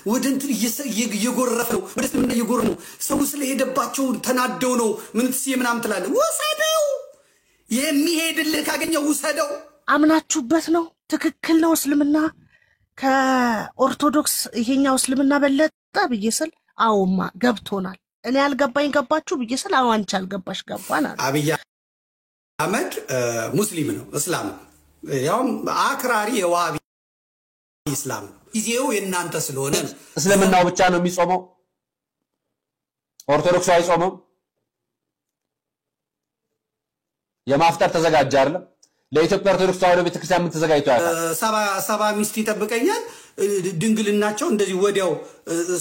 ወደንት ይጎረፈው ወደስምና ይጎር ነው ሰው ስለሄደባቸው ተናደው ነው ምን ምናምን ትላለህ ወሰደው የሚሄድልህ ካገኘው ወሰደው አምናችሁበት ነው ትክክል ነው እስልምና ከኦርቶዶክስ ይሄኛው እስልምና በለጠ ብየሰል አውማ ገብቶናል እኔ ያልገባኝ ገባችሁ ብየሰል አዋንቻ አልገባሽ ገባና አብይ አህመድ ሙስሊም ነው እስላም ያው አክራሪ የዋሃቢ እስላም ይዜው የናንተ ስለሆነ እስልምናው ብቻ ነው የሚጾመው ኦርቶዶክስ አይጾምም የማፍጠር ተዘጋጀ አይደል ለኢትዮጵያ ኦርቶዶክስ ተዋህዶ ቤተክርስቲያን ምን ተዘጋጅቶ ያታል ሰባ ሚስት ይጠብቀኛል ድንግልናቸው እንደዚህ ወዲያው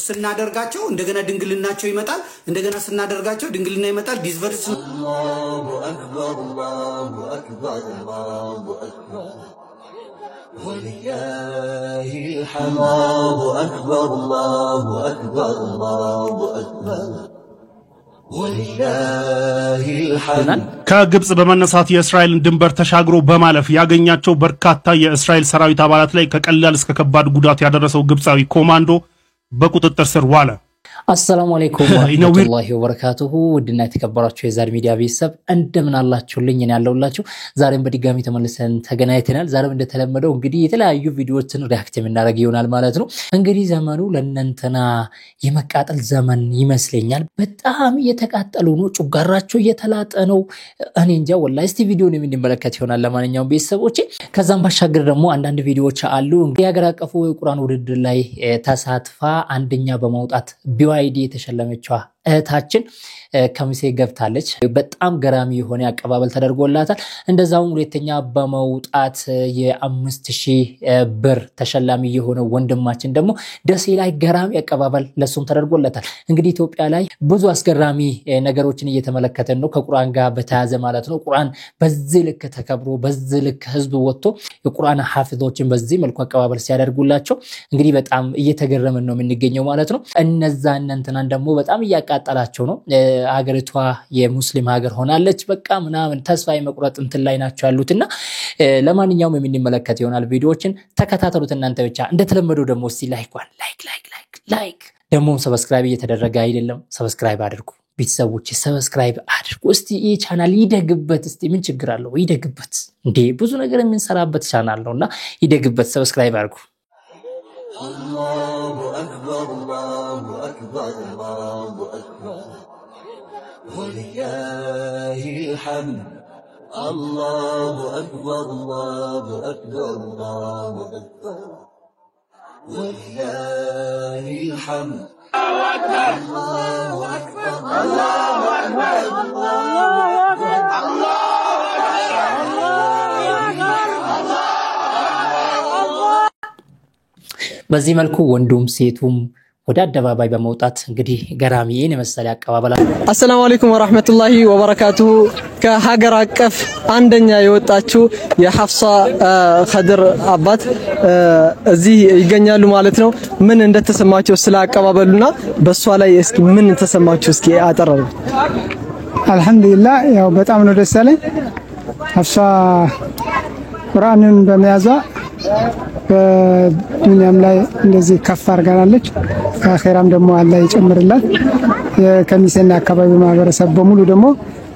ስናደርጋቸው እንደገና ድንግልናቸው ይመጣል እንደገና ስናደርጋቸው ድንግልና ይመጣል ዲስቨርስ አላሁ አክበር አላሁ አክበር አላሁ አክበር ወሊላሂ الحمد አላሁ አክበር አላሁ አክበር አላሁ አክበር ከግብጽ በመነሳት የእስራኤልን ድንበር ተሻግሮ በማለፍ ያገኛቸው በርካታ የእስራኤል ሰራዊት አባላት ላይ ከቀላል እስከ ከባድ ጉዳት ያደረሰው ግብጻዊ ኮማንዶ በቁጥጥር ስር ዋለ። السلام عليكم ورحمة الله وبركاته ودنا የተከበራችሁ የዛሬ ሚዲያ ቤተሰብ እንደምን አላችሁልኝ እኔ ያለውላችሁ ዛሬም በድጋሚ ተመልሰን ተገናኝተናል ዛሬም እንደተለመደው እንግዲህ የተለያዩ ቪዲዮዎችን ሪአክት የምናደርግ ይሆናል ማለት ነው እንግዲህ ዘመኑ ለእናንተና የመቃጠል ዘመን ይመስለኛል በጣም እየተቃጠሉ ነው ጩጋራቸው እየተላጠ ነው እኔ እንጃ ወላሂ እስቲ ቪዲዮውን የምንመለከት ይሆናል ለማንኛውም ቤተሰቦቼ ከዛም ባሻገር ደግሞ አንዳንድ ቪዲዮዎች አሉ እንግዲህ ያገራቀፉ የቁርአን ውድድር ላይ ተሳትፋ አንደኛ በማውጣት ቢዋይዲ የተሸለመችው እህታችን ከሚሴ ገብታለች በጣም ገራሚ የሆነ አቀባበል ተደርጎላታል እንደዛውም ሁለተኛ በመውጣት የ5000 ብር ተሸላሚ የሆነ ወንድማችን ደግሞ ደሴ ላይ ገራሚ አቀባበል ለሱም ተደርጎላታል እንግዲህ ኢትዮጵያ ላይ ብዙ አስገራሚ ነገሮችን እየተመለከተን ነው ከቁርአን ጋር በተያያዘ ማለት ነው ቁርአን በዚህ ልክ ተከብሮ በዚህ ልክ ህዝብ ወጥቶ የቁርአን ሐፊዞችን በዚህ መልኩ አቀባበል ሲያደርጉላቸው እንግዲህ በጣም እየተገረመን ነው የምንገኘው ማለት ነው እነዛ እናንተናን ደግሞ በጣም ያቃጠላቸው ነው አገሪቷ የሙስሊም ሀገር ሆናለች በቃ ምናምን ተስፋ የመቁረጥ እንትን ላይ ናቸው ያሉትና ለማንኛውም የምንመለከት ይሆናል ቪዲዮዎችን ተከታተሉት እናንተ ብቻ እንደተለመደው ደግሞ እስቲ ላይክ ደግሞ ሰብስክራይብ እየተደረገ አይደለም ሰብስክራይብ አድርጉ ቤተሰቦች ሰብስክራይብ አድርጉ እስቲ ይሄ ቻናል ይደግበት እስቲ ምን ችግር አለው ይደግበት እንዴ ብዙ ነገር የምንሰራበት ቻናል ነውና ይደግበት ሰብስክራይብ አድርጉ الله أكبر الله أكبر الله أكبر ولله الحمد الله أكبر الله أكبر الله أكبر ولله الحمد الله أكبر الله أكبر الله أكبر الله በዚህ መልኩ ወንዱም ሴቱም ወደ አደባባይ በመውጣት እንግዲህ ገራሚዬን መሰለ አቀባበላ አሰላሙ አለይኩም ወራህመቱላሂ ወበረካቱሁ ከሀገር አቀፍ አንደኛ የወጣችው የሐፍሳ ኸድር አባት እዚህ ይገኛሉ ማለት ነው ምን እንደተሰማቸው ስለ አቀባበሉና በሷ ላይ እስኪ ምን ተሰማቸው እስኪ አጠራሩ አልহামዱሊላህ ያው በጣም ነው ደስ ያለኝ ሐፍሳ ቁርአንን በመያዟ በዱንያም ላይ እንደዚህ ከፍ አርጋናለች ከአኺራም ደግሞ አላህ ይጨምርላት የከሚሴና አካባቢ ማህበረሰብ በሙሉ ደግሞ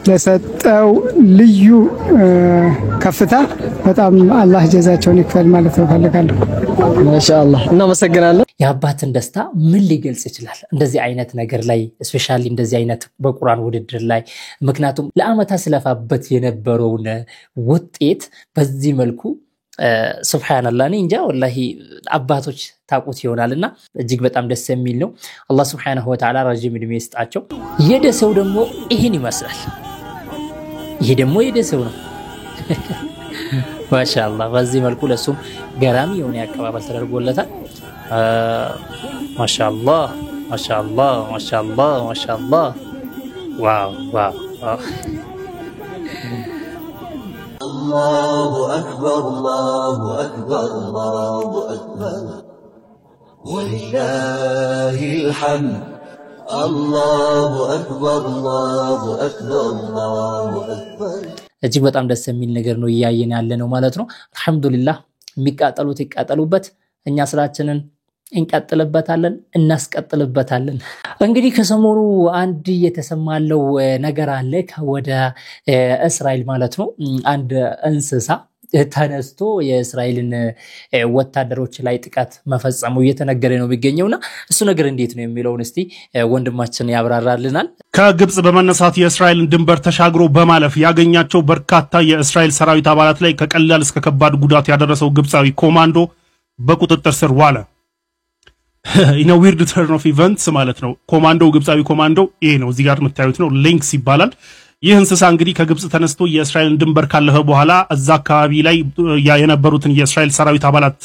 ለሰጠው ልዩ ከፍታ በጣም አላህ ጀዛቸውን ይክፈል ማለት ፈልጋለሁ ማሻአላህ እናመሰግናለን የአባትን ደስታ ምን ሊገልጽ ይችላል እንደዚህ አይነት ነገር ላይ ስፔሻሊ እንደዚህ አይነት በቁርአን ውድድር ላይ ምክንያቱም ለአመታት ስለፋበት የነበረውን ውጤት በዚህ መልኩ ሱብሃንአላህ እንጃ ወላሂ አባቶች ታቁት ይሆናልና እጅግ በጣም ደስ የሚል ነው አላህ Subhanahu Wa Ta'ala ረጅም እድሜ ይስጣቸው የደሰው ደግሞ ይሄን ይመስላል ይሄ ደግሞ የደሰው ነው ማሻአላህ በዚህ መልኩ ለሱም ገራሚ የሆነ አቀባበል ተደርጎለታል ማሻአላህ ማሻአላህ ማሻአላህ ማሻአላህ ዋው ዋው الله أكبر الله أكبر الله أكبر ولله الحمد الله أكبر الله أكبر الله أكبر እጅግ በጣም ደስ የሚል ነገር ነው ያየን ያለ ነው ማለት ነው አልহামዱሊላህ የሚቃጠሉት ይቃጠሉበት እኛ ስራችንን እንቀጥልበታለን እናስቀጥልበታለን እንግዲህ ከሰሞኑ አንድ የተሰማለው ነገር አለ ወደ እስራኤል ማለት ነው አንድ እንስሳ ተነስቶ የእስራኤልን ወታደሮች ላይ ጥቃት መፈጸሙ እየተነገረ ነው የሚገኘውና እሱ ነገር እንዴት ነው የሚለውን እስቲ ወንድማችን ያብራራልናል ከግብጽ በመነሳት የእስራኤልን ድንበር ተሻግሮ በማለፍ ያገኛቸው በርካታ የእስራኤል ሰራዊት አባላት ላይ ከቀላል እስከ ከባድ ጉዳት ያደረሰው ግብጻዊ ኮማንዶ በቁጥጥር ስር ዋለ in a weird turn of events ማለት ነው ኮማንዶ ግብጻዊ ኮማንዶ ይሄ ነው እዚህ ጋር የምታዩት ነው ሊንክስ ይባላል ይህ እንስሳ እንግዲህ ከግብጽ ተነስቶ የእስራኤልን ድንበር ካለፈ በኋላ እዛ አካባቢ ላይ የነበሩትን የእስራኤል ሰራዊት አባላት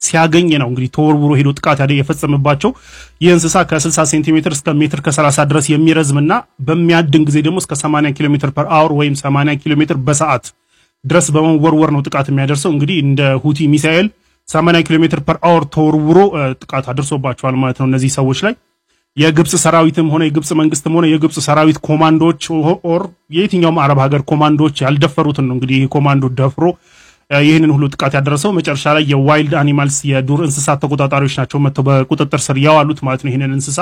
ሲያገኝ ነው እንግዲህ ተወርውሮ ሄዶ ጥቃት የፈጸመባቸው ይህ እንስሳ ከ60 ሴንቲሜትር እስከ ሜትር ከ30 ድረስ የሚረዝምና በሚያድን ጊዜ ደግሞ እስከ 80 ኪሎ ሜትር ፐር አወር ወይም 80 ኪሎ ሜትር በሰዓት ድረስ በመወርወር ነው ጥቃት የሚያደርሰው እንግዲህ እንደ ሁቲ ሚሳኤል 80 ኪሎ ሜትር ፐር አወር ተወርውሮ ጥቃት አድርሶባቸዋል ማለት ነው እነዚህ ሰዎች ላይ የግብጽ ሰራዊትም ሆነ የግብጽ መንግስትም ሆነ የግብጽ ሰራዊት ኮማንዶዎች ኦር የትኛውም አረብ ሀገር ኮማንዶዎች ያልደፈሩትን ነው እንግዲህ ይሄ ኮማንዶ ደፍሮ ይሄንን ሁሉ ጥቃት ያደረሰው መጨረሻ ላይ የዋይልድ አኒማልስ የዱር እንስሳት ተቆጣጣሪዎች ናቸው መጥተው በቁጥጥር ስር ያዋሉት ማለት ነው ይሄንን እንስሳ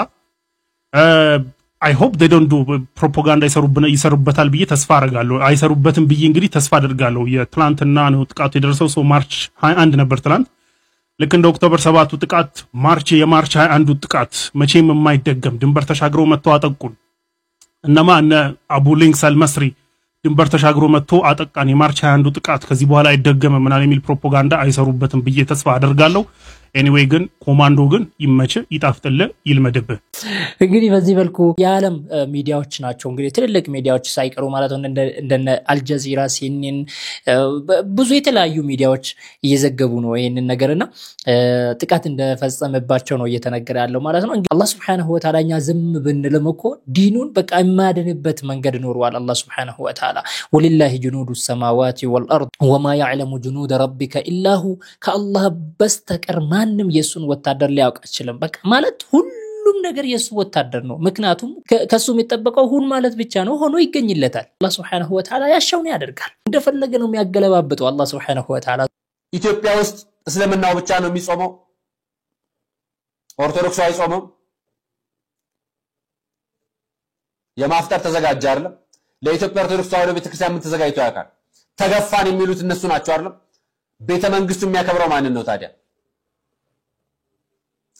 I hope they don't do propaganda ይሰሩበታል ብዬ ተስፋ አደርጋለሁ አይሰሩበትም ብዬ እንግዲህ ተስፋ አደርጋለሁ የትላንትና ነው ጥቃቱ የደረሰው ሶ ማርች 21 ነበር ትላንት ልክ እንደ ኦክቶበር 7ቱ ጥቃት የማርች 21ዱ ጥቃት መቼም የማይደገም ድንበር ተሻግረው መጥተው አጠቁን እነማ እነ አቡ ሊንክስ አልመስሪ ድንበር ተሻግሮ መጥቶ አጠቃን የማርች 21ዱ ጥቃት ከዚህ በኋላ አይደገም ምናምን የሚል ፕሮፓጋንዳ አይሰሩበትም ብዬ ተስፋ አደርጋለሁ anyway ግን ኮማንዶ ግን ይመች ይጣፍጥል ይልመደብ እንግዲህ በዚህ መልኩ የዓለም ሚዲያዎች ናቸው እንግዲህ ትልልቅ ሚዲያዎች ሳይቀሩ ማለት ነው እንደነ አልጀዚራ ሲኒን ብዙ የተለያዩ ሚዲያዎች እየዘገቡ ነው ይሄንን ነገርና ጥቃት እንደፈጸመባቸው ነው እየተነገረ ያለው ማለት ነው አላህ Subhanahu Wa Ta'ala ዝም ብንልም እኮ ዲኑን በቃ የማያድንበት መንገድ ኖርዋል አላህ Subhanahu Wa Ta'ala ወሊላሂ ጁኑዱ ሰማዋቲ ወልአርድ ወማ يعلم جنود ربك الا هو ከአላህ በስተቀር ማንም የሱን ወታደር ሊያውቅ አይችልም በቃ ማለት ሁሉም ነገር የሱ ወታደር ነው ምክንያቱም ከሱ የሚጠበቀው ሁን ማለት ብቻ ነው ሆኖ ይገኝለታል አላህ Subhanahu Wa Ta'ala ያሻውን ያደርጋል እንደፈለገ ነው የሚያገለባብጠው አላህ Subhanahu Wa Ta'ala ኢትዮጵያ ውስጥ እስልምናው ብቻ ነው የሚጾመው ኦርቶዶክሱ አይጾምም የማፍጠር ተዘጋጀ አይደለም ለኢትዮጵያ ኦርቶዶክስ ተዋሕዶ ቤተክርስቲያን ምን ተዘጋጅቶ ያውቃል ተገፋን የሚሉት እነሱ ናቸው አይደለም ቤተ መንግስቱ የሚያከብረው ማንን ነው ታዲያ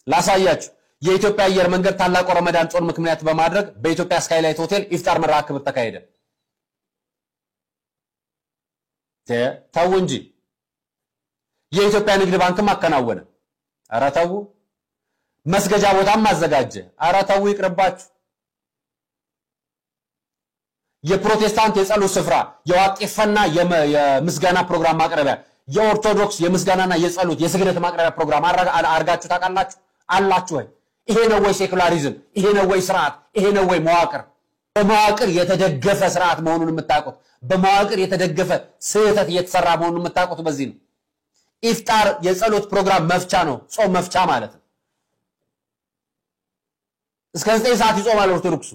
ላሳያችሁ የኢትዮጵያ አየር መንገድ ታላቁ ረመዳን ጾም ምክንያት በማድረግ በኢትዮጵያ ስካይላይት ሆቴል ኢፍጣር መርሃ ግብር ተካሄደ ተው እንጂ የኢትዮጵያ ንግድ ባንክም አከናወነ ኧረ ተው መስገጃ ቦታም አዘጋጀ ኧረ ተው ይቅርባችሁ የፕሮቴስታንት የጸሎት ስፍራ የዋቄፈና የምስጋና ፕሮግራም ማቅረቢያ የኦርቶዶክስ የምስጋናና የጸሎት የስግደት ማቅረቢያ ፕሮግራም አርጋችሁ ታውቃላችሁ አላችሁ ወይ ይሄ ነው ወይ ሴኩላሪዝም ይሄ ነው ወይ ስርዓት ይሄ ነው ወይ መዋቅር በመዋቅር የተደገፈ ስርዓት መሆኑን የምታውቁት በመዋቅር የተደገፈ ስህተት እየተሰራ መሆኑን የምታውቁት በዚህ ነው ኢፍጣር የጸሎት ፕሮግራም መፍቻ ነው ጾም መፍቻ ማለት ነው እስከ 9 ሰዓት ይጾማል ኦርቶዶክሱ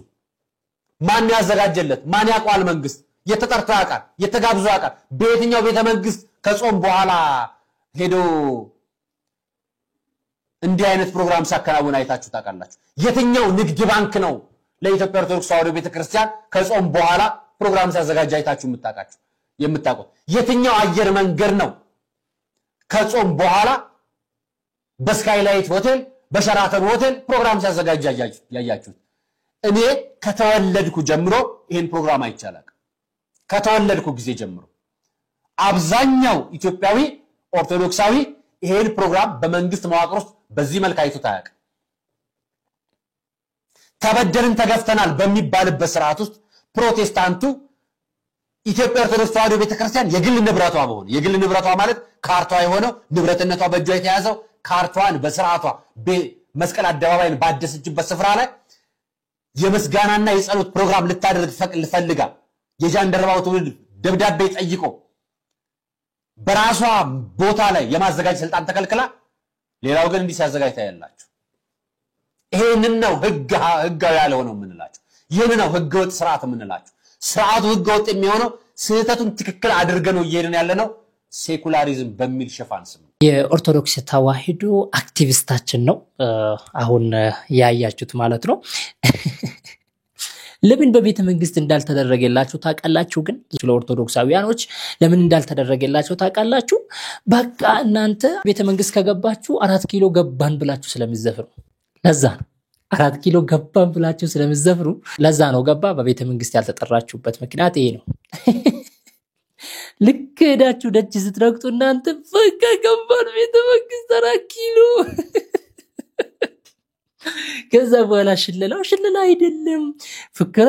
ማን ያዘጋጀለት ማን ያቋል መንግስት የተጠርቶ ያቃል የተጋብዞ ያቃል በየትኛው ቤተ መንግስት ከጾም በኋላ ሄዶ እንዲህ አይነት ፕሮግራም ሲያከናውን አይታችሁ ታውቃላችሁ የትኛው ንግድ ባንክ ነው ለኢትዮጵያ ኦርቶዶክስ ተዋሕዶ ቤተክርስቲያን ከጾም በኋላ ፕሮግራም ሲያዘጋጅ አይታችሁ የምታውቁት የትኛው አየር መንገድ ነው ከጾም በኋላ በስካይላይት ሆቴል በሸራተን ሆቴል ፕሮግራም ሲያዘጋጅ ያያችሁት እኔ ከተወለድኩ ጀምሮ ይሄን ፕሮግራም አይቻላል ከተወለድኩ ጊዜ ጀምሮ አብዛኛው ኢትዮጵያዊ ኦርቶዶክሳዊ ይሄን ፕሮግራም በመንግስት መዋቅር ውስጥ በዚህ መልኩ አይቶ ታያቅ ተበደልን ተገፍተናል በሚባልበት ስርዓት ውስጥ ፕሮቴስታንቱ ኢትዮጵያ ኦርቶዶክስ ተዋሕዶ ቤተክርስቲያን የግል ንብረቷ ማለት ካርቷ የሆነው ንብረትነቷ በእጇ የተያዘው ካርቷን በስርዓቷ መስቀል አደባባይን ባደሰችበት ስፍራ ላይ የምስጋናና የጸሎት ፕሮግራም ልታደርግ ፈልጋ የጃንደረባው ትውልድ ደብዳቤ ጠይቆ በራሷ ቦታ ላይ የማዘጋጅ ስልጣን ተከልክላ ሌላው ግን እንዲህ ሲያዘጋጅ ታያላችሁ ይሄንን ነው ህጋዊ ያለው ነው የምንላችሁ ይሄን ነው ህገወጥ ስርዓት የምንላችሁ ስርዓቱ ህገወጥ የሚሆነው ስህተቱን ትክክል አድርገን ነው እየሄድን ያለነው ሴኩላሪዝም በሚል ሽፋን ስም የኦርቶዶክስ ተዋሕዶ አክቲቪስታችን ነው አሁን ያያችሁት ማለት ነው። ለምን በቤተ መንግስት እንዳልተደረገላችሁ ታውቃላችሁ? ግን ለኦርቶዶክሳውያኖች ለምን እንዳልተደረገላችሁ ታውቃላችሁ? በቃ እናንተ ቤተ መንግስት ከገባችሁ 4 ኪሎ ገባን ብላችሁ ስለምትዘፍሩ ለዛ ነው። 4 ኪሎ ገባን ብላችሁ ስለምትዘፍሩ ለዛ ነው ገባ በቤተ መንግስት ያልተጠራችሁበት ምክንያት ይሄ ነው። ልክ ሄዳችሁ ደጅ ስትረግጡ እናንተ በቃ ገባን ቤተ መንግስት 4 ኪሎ ከዛ በኋላ ሽለላ አይደለም ፍክራ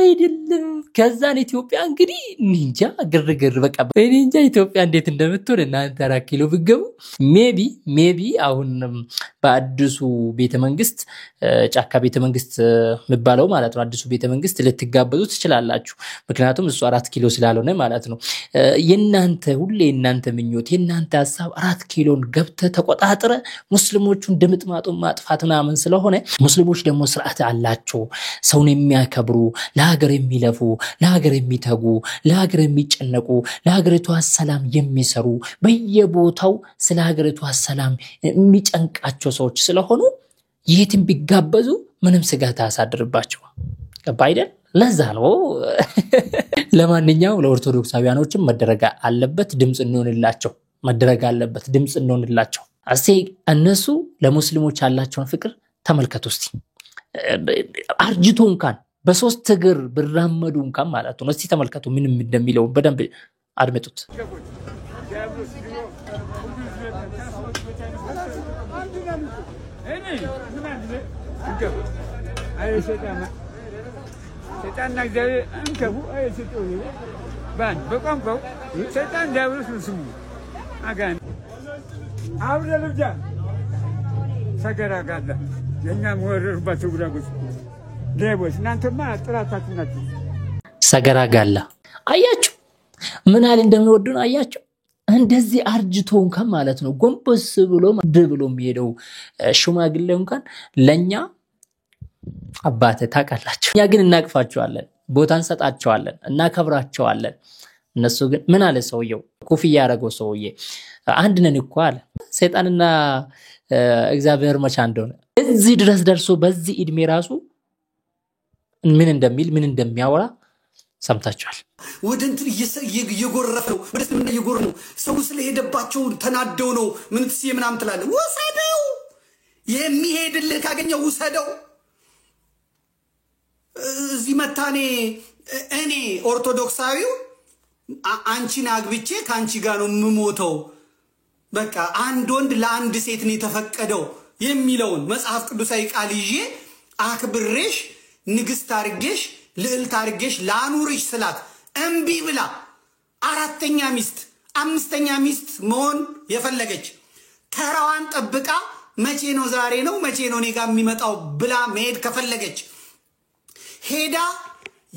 አይደለም። ከዛን ኢትዮጵያ እንግዲህ ኒንጃ ግርግር በቃ ኒንጃ ኢትዮጵያ እንዴት እንደምትሆን እናንተ 4 ኪሎ ብትገቡ ሜቢ አሁን በአዲሱ ቤተ መንግስት ጫካ ቤተ መንግስት የሚባለው ማለት ነው አዲሱ ቤተ መንግስት ልትጋበዙ ትችላላችሁ። ምክንያቱም እሱ 4 ኪሎ ስላልሆነ ማለት ነው። የናንተ ሁሌ እናንተ ምኞት የናንተ ሐሳብ 4 ኪሎን ገብተ ተቆጣጥረ ሙስሊሞቹን ድምጥማጡ ማጥፋትና ምን ስለሆነ ሙስሊሞች ደግሞ ስርዓት አላቸው። ሰውን የሚያከብሩ ለሀገር የሚለፉ ለሀገር የሚተጉ ለሀገር የሚጨነቁ ለሀገሪቷ ሰላም የሚሰሩ በየቦታው ስለ ሀገሪቷ ሰላም የሚጨንቃቸው ሰዎች ስለሆኑ የትም ቢጋበዙ ምንም ስጋት አያሳድርባቸው። ገባ አይደል? ለዛ ነው ለማንኛውም ለኦርቶዶክሳውያኖችም መደረግ አለበት ድምጽ እንሆንላቸው መደረግ አለበት ድምጽ እንሆንላቸው። አሴ እነሱ ለሙስሊሞች ያላቸውን ፍቅር ተመልከቱ እስቲ። አርጅቶ እንኳን በሶስት እግር ብራመዱ እንኳን ማለት ነው። እስቲ ተመልከቱ ምን እንደሚለው በደንብ አድምጡት። ሰይጣን እግዚአብሔር አንከቡ አይሰጠው ባን በቋንቋው ሰይጣን ዲያብሎስ ነው ስሙ አጋን አብረ ልብጃ ሰገራጋለ የኛ ወረርባቸው ጉዳጎች ሌቦች እናንተማ ጥራታችሁ ናችሁ። ሰገራጋላ አያችሁ ምን አለ እንደሚወዱን አያችሁ። እንደዚህ አርጅቶ እንኳን ማለት ነው ጎንበስ ብሎ ብሎ የሚሄደው ሽማግሌ እንኳን ለኛ አባቴ ታውቃላችሁ። ያ ግን እናቅፋቸዋለን ቦታ እንሰጣቸዋለን እናከብራቸዋለን። እነሱ ግን ምን አለ ሰውየው ኮፍያ ያረገው ሰውዬ አንድ ነን እኮ አለ። ሰይጣንና እግዚአብሔር መቻ እንደሆነ እዚህ ድረስ ደርሶ በዚህ እድሜ ራሱ ምን እንደሚል ምን እንደሚያወራ ሰምታችኋል። ወደንትን እየጎረፈ ነው ወደ ስምና እየጎር ነው ሰው ስለሄደባቸው ተናደው ነው ምን ትስ የምናም ትላለ ወሰደው የሚሄድልህ ካገኘው ወሰደው። እዚህ መታኔ እኔ ኦርቶዶክሳዊው አንቺን አግብቼ ካንቺ ጋር ነው የምሞተው በቃ አንድ ወንድ ለአንድ ሴት ነው የተፈቀደው የሚለውን መጽሐፍ ቅዱሳዊ ቃል ይዤ አክብሬሽ ንግስት አርጌሽ ልዕልት አርጌሽ ላኑርሽ ስላት እምቢ ብላ አራተኛ ሚስት አምስተኛ ሚስት መሆን የፈለገች ተራዋን ጠብቃ መቼ ነው ዛሬ ነው መቼ ነው እኔ ጋር የሚመጣው ብላ መሄድ ከፈለገች ሄዳ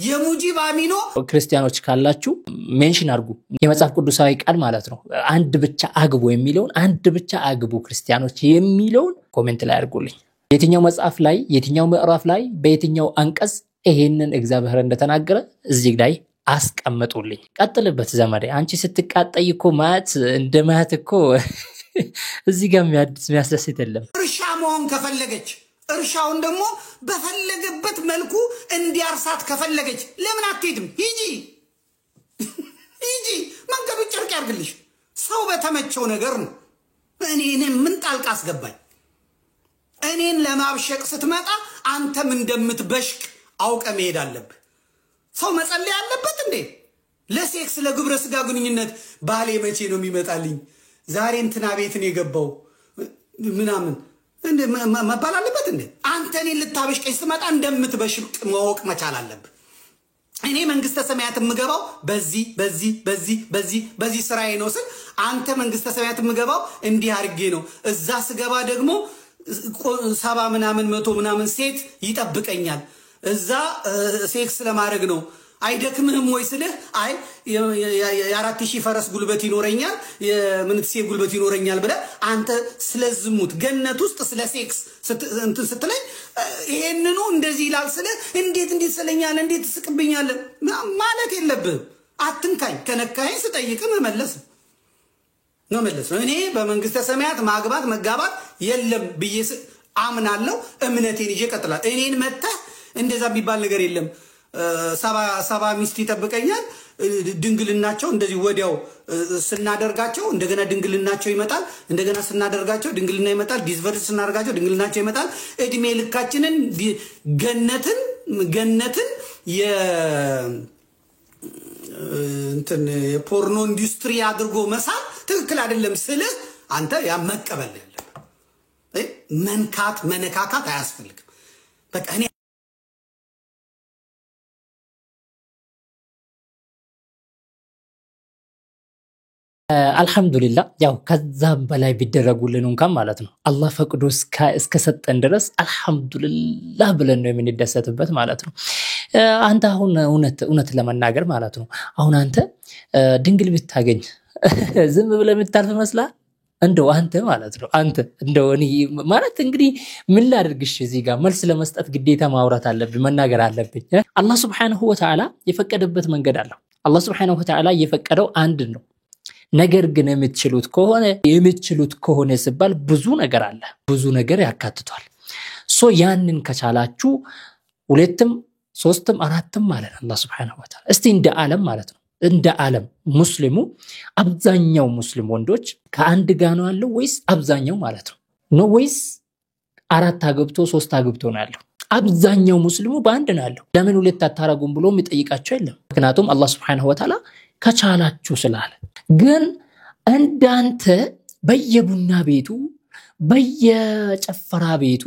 የሙጂብ አሚኖ ክርስቲያኖች ካላችሁ ሜንሽን አድርጉ የመጽሐፍ ቅዱሳዊ ቃል ማለት ነው። አንድ ብቻ አግቡ የሚለውን አንድ ብቻ አግቡ ክርስቲያኖች የሚለውን ኮሜንት ላይ አድርጉልኝ። የትኛው መጽሐፍ ላይ የትኛው ምዕራፍ ላይ በየትኛው አንቀጽ ይሄንን እግዚአብሔር እንደተናገረ እዚህ ላይ አስቀምጡልኝ። ቀጥልበት ዘመዴ አንቺ ስትቃጠይ እኮ ማት እንደማት እኮ እዚህ ጋር የሚያስደስት የለም። እርሻ መሆን ከፈለገች እርሻውን ደግሞ በፈለገበት መልኩ እንዲያርሳት ከፈለገች ለምን አትሄድም? ሂጂ መንገዱ ጨርቅ ያርግልሽ። ሰው በተመቸው ነገር ነው። እኔን ምን ጣልቃ አስገባኝ? እኔን ለማብሸቅ ስትመጣ አንተም እንደምትበሽቅ አውቀ መሄድ አለብህ። ሰው መጸለይ አለበት እንዴ? ለሴክስ ለግብረ ስጋ ግንኙነት ባሌ መቼ ነው የሚመጣልኝ? ዛሬ እንትና ቤትን የገባው ምናምን እንደ መባል አለበት እንዴ? አንተ እኔን ልታበሽቀኝ ስትመጣ እንደምትበሽቅ ማወቅ መቻል አለብህ። እኔ መንግስተ ሰማያት የምገባው በዚህ ስራዬ ነው ስል አንተ መንግስተ ሰማያት የምገባው እንዲህ አርጌ ነው። እዛ ስገባ ደግሞ 70 ምናምን 100 ምናምን ሴት ይጠብቀኛል። እዛ ሴክስ ለማድረግ ነው። አይደክምህም ወይ ስልህ አይ የ4000 ፈረስ ጉልበት ይኖረኛል የምንትሴ ጉልበት ይኖረኛል ብለ አንተ ስለዝሙት ገነት ውስጥ ስለ ሴክስ እንትን ስትለኝ ይሄንኑ እንደዚህ ይላል ስለ እንዴት ስለኛል እንዴት ትስቅብኛለህ ማለት የለብህም። አትንካኝ ከነካኝ ስጠይቅ መመለስ ነው መለስ ነው። እኔ በመንግስተ ሰማያት ማግባት መጋባት የለም ብዬ አምናለሁ። እምነቴን ይዤ ቀጥላለሁ። እኔን መጣ እንደዛ ቢባል ነገር የለም። ሰባ ሚስት ይጠብቀኛል። ድንግልናቸው እንደዚህ ወዲያው ስናደርጋቸው እንደገና ድንግልናቸው ይመጣል። እንደገና ስናደርጋቸው ድንግልና ይመጣል። ዲስቨርስ ስናደርጋቸው ድንግልናቸው ይመጣል። እድሜ ልካችንን ገነትን የፖርኖ ኢንዱስትሪ አድርጎ መሳል ትክክል አይደለም ስልህ አንተ ያ መቀበል ያለብህ መንካት መነካካት አያስፈልግም። በቃ እኔ አልহামዱሊላህ ያው ከዛም በላይ ቢደረጉልን እንኳን ማለት ነው አላህ ፈቅዶ እስከሰጠን ድረስ አልহামዱሊላህ ብለን ነው የምንደሰትበት ማለት ነው። አንተ አሁን እውነት ለመናገር ማለት ነው አሁን አንተ ድንግል ብታገኝ ዝም ብለህ የምታልፍ መስላል እንደው አንተ ማለት ነው አንተ እንደው እኔ ማለት እንግዲህ ምን ላድርግሽ እዚህ ጋር መልስ ለመስጠት ግዴታ ማውራት አለብኝ መናገር አለብኝ። አላህ Subhanahu Wa Ta'ala የፈቀደበት መንገድ አለው። አላህ Subhanahu Wa Ta'ala የፈቀደው አንድ ነው። ነገር ግን የምትችሉት ከሆነ ሲባል ብዙ ነገር አለ። ብዙ ነገር ያካትቷል። ያንን ከቻላችሁ ሁለትም ሶስትም አራትም ማለት አላህ Subhanahu Wa Ta'ala እስቲ እንደ ዓለም ማለት ነው እንደ ዓለም ሙስሊሙ አብዛኛው ሙስሊም ወንዶች ከአንድ ጋር ነው ያለው ወይስ አብዛኛው ማለት ነው ወይስ አራት አገብቶ ሶስት አገብቶ ነው ያለው? አብዛኛው ሙስሊሙ በአንድ ነው ያለው። ለምን ሁለት አታረጉም ብሎ የሚጠይቃቸው የለም። ምክንያቱም አላህ Subhanahu Wa Ta'ala ከቻላችሁ ስላለ። ግን እንዳንተ በየቡና ቤቱ በየጨፈራ ቤቱ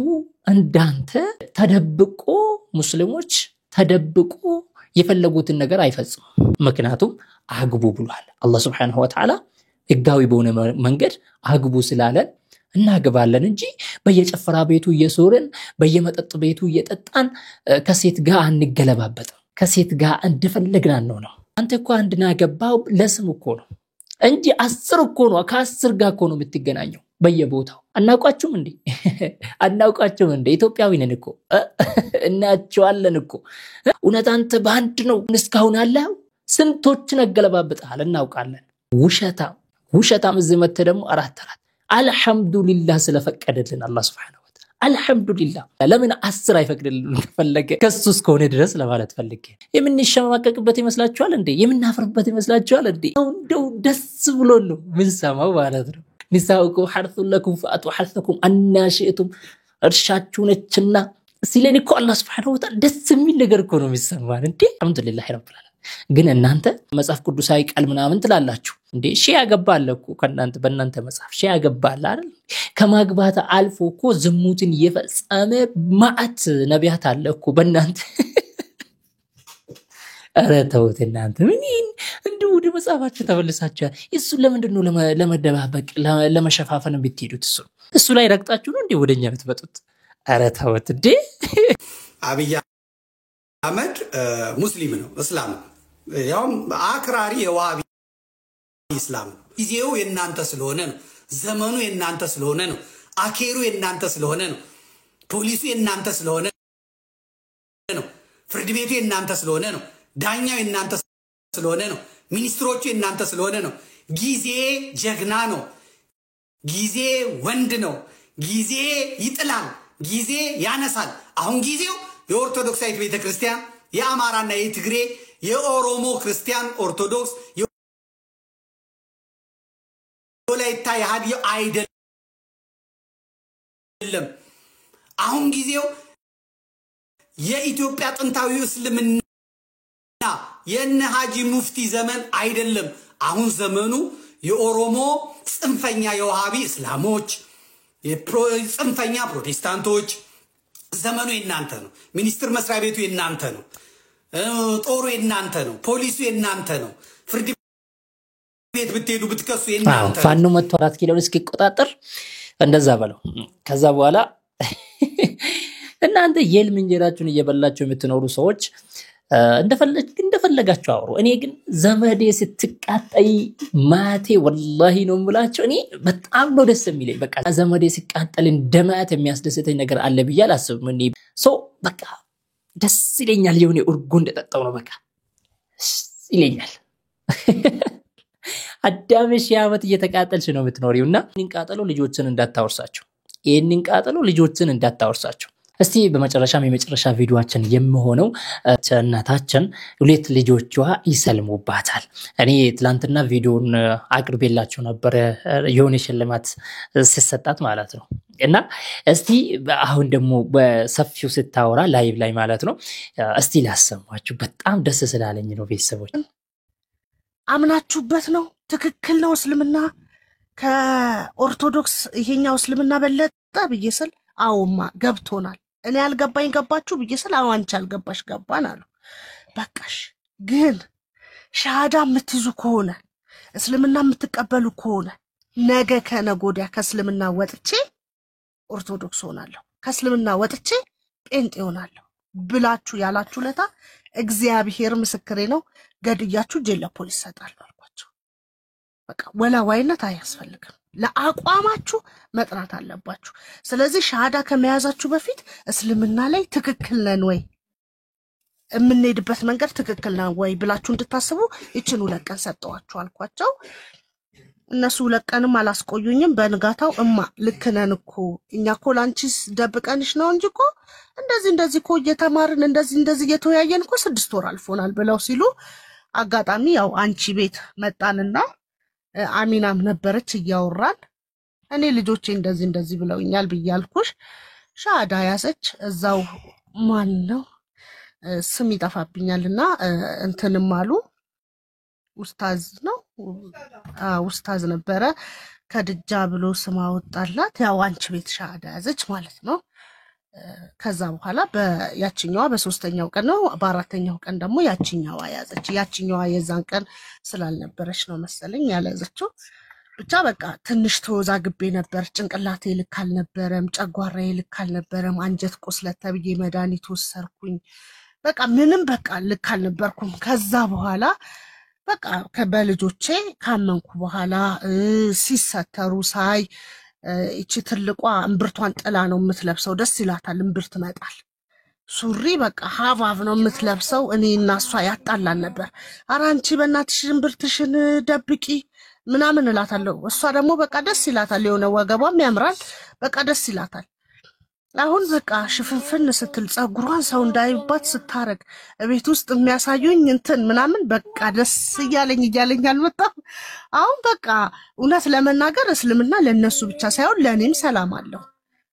እንዳንተ ተደብቆ ሙስሊሞች ተደብቆ የፈለጉትን ነገር አይፈጽሙ። ምክንያቱም አግቡ ብሏል አላህ Subhanahu Wa Ta'ala ህጋዊ በሆነ መንገድ አግቡ ስላለን እናገባለን እንጂ በየጨፈራ ቤቱ እየሶርን በየመጠጥ ቤቱ እየጠጣን ከሴት ጋር አንገለባበጥም። ከሴት ጋር እንደፈለግን ነው። አንተ እኮ አንድና ገባው ለስም እኮ ነው እንጂ 10 እኮ ነው ከ10 ጋር እኮ ነው የምትገናኘው በየቦታው። አናውቃችሁም እንዴ ኢትዮጵያዊ ነን እኮ እናቸዋለን እኮ። እውነት አንተ በአንድ ነው እስካሁን ያለው ስንቶችን አገለባብጣል እናውቃለን። ውሸታም ዝመተ ደግሞ አራት አልহামዱሊላህ ስለፈቀደልን አላህ Subhanahu Wa Ta'ala አልহামዱሊላህ። ለምን 10 አይፈቅድልን ከፈለገ ከሱስ ከሆነ ድረስ ለማለት ፈልጌ። የምንሸማቀቅበት ይመስላችኋል እንዴ? የምናፍርበት ይመስላችኋል እንዴ? እንደው ደስ ብሎ ነው ምን ሰማው ማለት ነው። ንሳኡኩም ሐርሱን ለኩም ፈአቱ ሐርሰኩም አናሽእቱም እርሻችሁ ነችና ሲለኝ እኮ አላህ Subhanahu Wa Ta'ala ደስ የሚል ነገር እኮ ነው የሚሰማን እንዴ። አልহামዱሊላህ ረብል ዓለሚን። ግን እናንተ መጽሐፍ ቅዱሳዊ ቃል ምናምን ትላላችሁ እንዴ? ሺ ያገባል እኮ ከናንተ በእናንተ መጽሐፍ ሺ ያገባል አይደል? ከማግባት አልፎ እኮ ዝሙትን የፈጸመ ማዕት ነቢያት አለ እኮ በእናንተ። ኧረ ተውት እናንተ ምን እንዴ ወደ መጽሐፋችሁ ተመልሳችኋል። እሱ ለምንድን ነው ለመደባበቅ ለመሸፋፈን ብትሄዱት? እሱ ላይ ረግጣችሁ ነው እንዴ ወደኛ ብትመጡት? ኧረ ተውት እንዴ። አብይ አህመድ ሙስሊም ነው እስላም ነው። ያውም አክራሪ የዋሃቢ እስላም ነው። ጊዜው የናንተ ስለሆነ ነው። ዘመኑ የናንተ ስለሆነ ነው። አኬሩ የናንተ ስለሆነ ነው። ፖሊሱ የናንተ ስለሆነ ነው። ፍርድ ቤቱ የናንተ ስለሆነ ነው። ዳኛው የናንተ ስለሆነ ነው። ሚኒስትሮቹ የናንተ ስለሆነ ነው። ጊዜ ጀግና ነው። ጊዜ ወንድ ነው። ጊዜ ይጥላል። ጊዜ ያነሳል። አሁን ጊዜው የኦርቶዶክሳዊት ቤተክርስቲያን የአማራና የትግሬ የኦሮሞ ክርስቲያን ኦርቶዶክስ ወላይታ የሃዲዮ አይደለም። አሁን ጊዜው የኢትዮጵያ ጥንታዊ እስልምና የነ ሐጂ ሙፍቲ ዘመን አይደለም። አሁን ዘመኑ የኦሮሞ ጽንፈኛ የዋሃቢ እስላሞች ጽንፈኛ ፕሮቴስታንቶች ዘመኑ የናንተ ነው። ሚኒስትር መስሪያ ቤቱ የናንተ ነው። ጦሩ የናንተ ነው። ፖሊሱ የናንተ ነው። ፍርድ ቤት ብትሄዱ ብትከሱ የናንተ ነው። ፋኖ መጥቶ 4 ኪሎን እስኪቆጣጠር እንደዛ በለው። ከዛ በኋላ እናንተ የልም እንጀራችሁን እየበላችሁ የምትኖሩ ሰዎች እንደፈለጋችሁ አውሩ። እኔ ግን ዘመዴ ስትቃጠይ ማቴ ወላሂ ነው የምላችሁ። እኔ በጣም ነው ደስ የሚለኝ። በቃ ዘመዴ ሲቃጠል እንደማት የሚያስደስተኝ ነገር አለ ብዬ አላስብም። እኔ በቃ ደስ ይለኛል። የሆነ እርጎ እንደጠጣው ነው በቃ ይለኛል። አዳም ሺህ ዓመት እየተቃጠልሽ ነው የምትኖሪውና ይህንን ቃጠሎ ልጆችን እንዳታወርሳቸው እስቲ በመጨረሻም የመጨረሻ ቪዲዮአችን የሚሆነው እናታችን ሁለት ልጆቿ ይሰልሙባታል እኔ ትላንትና ቪዲዮን አቅርቤላችሁ ነበር የሆነ ሽልማት ሲሰጣት ማለት ነው እና እስቲ አሁን ደግሞ በሰፊው ስታወራ ላይቭ ላይ ማለት ነው እስቲ ላሰማችሁ በጣም ደስ ስላለኝ ነው ቤተሰቦች አምናችሁበት ነው ትክክል ነው እስልምና ከኦርቶዶክስ ይሄኛው እስልምና በለጠ ብዬስል አውማ ገብቶናል እኔ አልገባኝ ገባችሁ ብዬስል አዋንቻ አልገባሽ ገባን አሉ በቃሽ ግን ሻሃዳ የምትይዙ ከሆነ እስልምና የምትቀበሉ ከሆነ ነገ ከነጎዲያ ከእስልምና ወጥቼ ኦርቶዶክስ ሆናለሁ ከእስልምና ወጥቼ ጴንጤ ሆናለሁ ብላችሁ ያላችሁ ለታ እግዚአብሔር ምስክሬ ነው ገድያችሁ ጀለ ፖሊስ ሰጣለሁ አልኳቸው በቃ ወላዋይነት አያስፈልግም ለአቋማችሁ መጥራት አለባችሁ ስለዚህ ሻሃዳ ከመያዛችሁ በፊት እስልምና ላይ ትክክል ነን ወይ እምንሄድበት መንገድ ትክክል ነው ወይ ብላችሁ እንድታስቡ እቺን ሁለቀን ሰጣዋችሁ አልኳቸው እነሱ ሁለቀንም አላስቆዩኝም በንጋታው እማ ልክነን እኮ እኛ እኮ ላንቺስ ደብቀንሽ ነው እንጂ እኮ እንደዚህ እኮ እየተማርን እንደዚህ እየተወያየን እኮ 6 ወር አልፎናል ብለው ሲሉ አጋጣሚ ያው አንቺ ቤት መጣንና አሚናም ነበረች እያወራን እኔ ልጆቼ እንደዚህ ብለውኛል ብያልኩሽ ሻሃዳ ያዘች እዛው ማን ነው ስም ይጠፋብኛልና እንትንም አሉ ኡስታዝ ነው ኡስታዝ ነበረ ከድጃ ብሎ ስም አወጣላት ያው አንቺ ቤት ሻሃዳ ያዘች ማለት ነው ከዛ በኋላ በያቺኛዋ በሶስተኛው ቀን ነው በአራተኛው ቀን ደግሞ ያቺኛዋ ያዘች ያቺኛዋ የዛን ቀን ስላልነበረች ነው መሰለኝ ያለዘችው ብቻ በቃ ትንሽ ተወዛግቤ ነበር ጭንቅላቴ ልክ አልነበረም ጨጓራዬ ልክ አልነበረም አንጀት ቁስለት ተብዬ መድኃኒት ወሰድኩኝ በቃ ምንም በቃ ልክ አልነበርኩም ከዛ በኋላ በቃ ከበልጆቼ ካመንኩ በኋላ ሲሰተሩ ሳይ እቺ ትልቋ እምብርቷን ጥላ ነው የምትለብሰው ደስ ይላታል እምብርት መጣል ሱሪ በቃ ሀባብ ነው የምትለብሰው እኔ እና እሷ ያጣላን ነበር አራንቺ በእናትሽ እምብርትሽን ደብቂ ምናምን እላታለሁ እሷ ደግሞ በቃ ደስ ይላታል የሆነ ወገቧም ያምራል በቃ ደስ ይላታል አሁን በቃ ሽፍንፍን ስትል ጸጉሯን ሰው እንዳይባት ስታረግ ቤት ውስጥ የሚያሳዩኝ እንትን ምናምን በቃ ደስ እያለኝ አልመጣም አሁን በቃ እውነት ለመናገር እስልምና ለነሱ ብቻ ሳይሆን ለኔም ሰላም አለው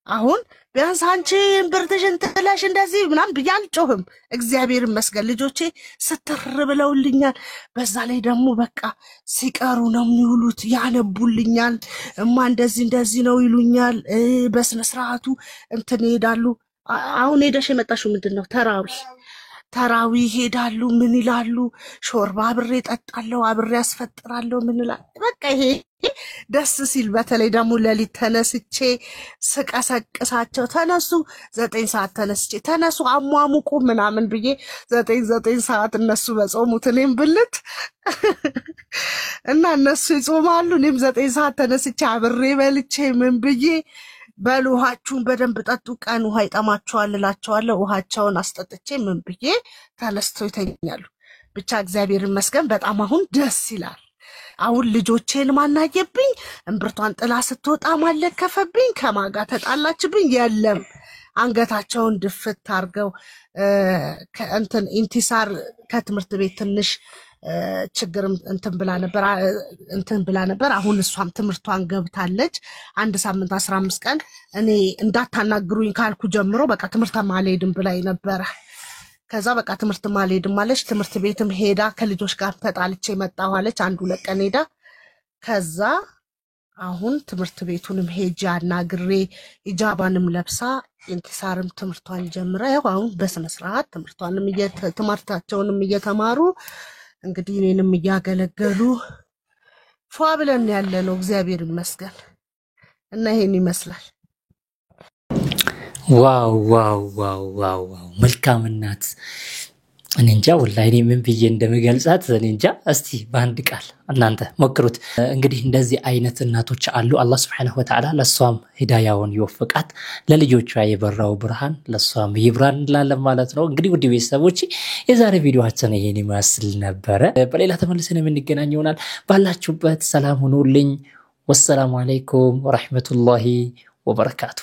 አሁን ቢያንስ አንቺ እምብርትሽን ጥለሽ እንደዚህ ምናምን ብያልጮህም እግዚአብሔር ይመስገን ልጆቼ ስትር ብለውልኛል በዛ ላይ ደግሞ በቃ ሲቀሩ ነው የሚውሉት ያነቡልኛል እማ እንደዚህ ነው ይሉኛል በስነ ስርዓቱ እንትን ይሄዳሉ አሁን ሄደሽ የመጣሽው ምንድነው ተራዊ ይሄዳሉ ምን ይላሉ ሾርባ አብሬ ጠጣለሁ አብሬ ያስፈጥራለሁ ምን ይላል በቃ ይሄ ደስ ሲል በተለይ ደግሞ ለሊት ተነስቼ ስቀሰቅሳቸው ተነሱ 9 ሰዓት ተነስቼ ተነሱ አሟሙቁ ምናምን ብዬ 9 ሰዓት እነሱ በጾሙት እኔም ብልት እና እነሱ ይጾማሉ እኔም 9 ሰዓት ተነስቼ አብሬ በልቼ ምን ብዬ በልውሃችሁን በደንብ ጠጡ ቀን ውሃ ይጠማቸዋል እላቸዋለሁ ውሃቸውን አስጠጥቼ ምን ብዬ ተነስተው ይተኛሉ ብቻ እግዚአብሔር ይመስገን በጣም አሁን ደስ ይላል አሁን ልጆቼን ማናየብኝ እምብርቷን ጥላ ስትወጣ ማለከፈብኝ ከማጋ ተጣላችብኝ የለም አንገታቸውን ድፍት አርገው እንትን ኢንቲሳር ከትምህርት ቤት ትንሽ ችግር እንትን ብላ ነበር አሁን እሷም ትምህርቷን ገብታለች 1 ሳምንት 15 ቀን እኔ እንዳታናግሩኝ ካልኩ ጀምሮ በቃ ትምህርት ማልሄድም ብላይ ነበር ከዛ በቃ ትምህርት ማልሄድም ማለች ትምህርት ቤትም ሄዳ ከልጆች ጋር ተጣልቼ መጣሁ አለች 1-2 ቀን ሄዳ ከዛ አሁን ትምህርት ቤቱንም ሄጃ አናግሬ ኢጃባንም ለብሳ ኢንቲሳርም ትምህርቷን ጀምራ አሁን በስነ ስርዓት ትምህርታቸውንም እየተማሩ እንግዲህ እኔንም እያገለገሉ ፏ ብለን ያለነው እግዚአብሔር ይመስገን እና ይሄን ይመስላል ዋው መልካም እናት እኔ እንጃ ወላሂ ምን ብዬ እንደምገልጻት እኔ እንጃ። እስቲ በአንድ ቃል እናንተ ሞክሩት። እንግዲህ እንደዚህ አይነት እናቶች አሉ። አላህ Subhanahu Wa Ta'ala ለሷም ሂዳያውን ይወፍቃት፣ ለልጆቿ የበራው ብርሃን ለሷም ይብራን እንላለን ማለት ነው። እንግዲህ ውድ ቤተሰቦች የዛሬ ቪዲዮአችን ይሄን ይመስል ነበረ። በሌላ ተመልሰን የምንገናኝ ይሆናል። ባላችሁበት ሰላም ሁኑልኝ። ወሰላሙ አለይኩም ወራህመቱላሂ ወበረካቱ።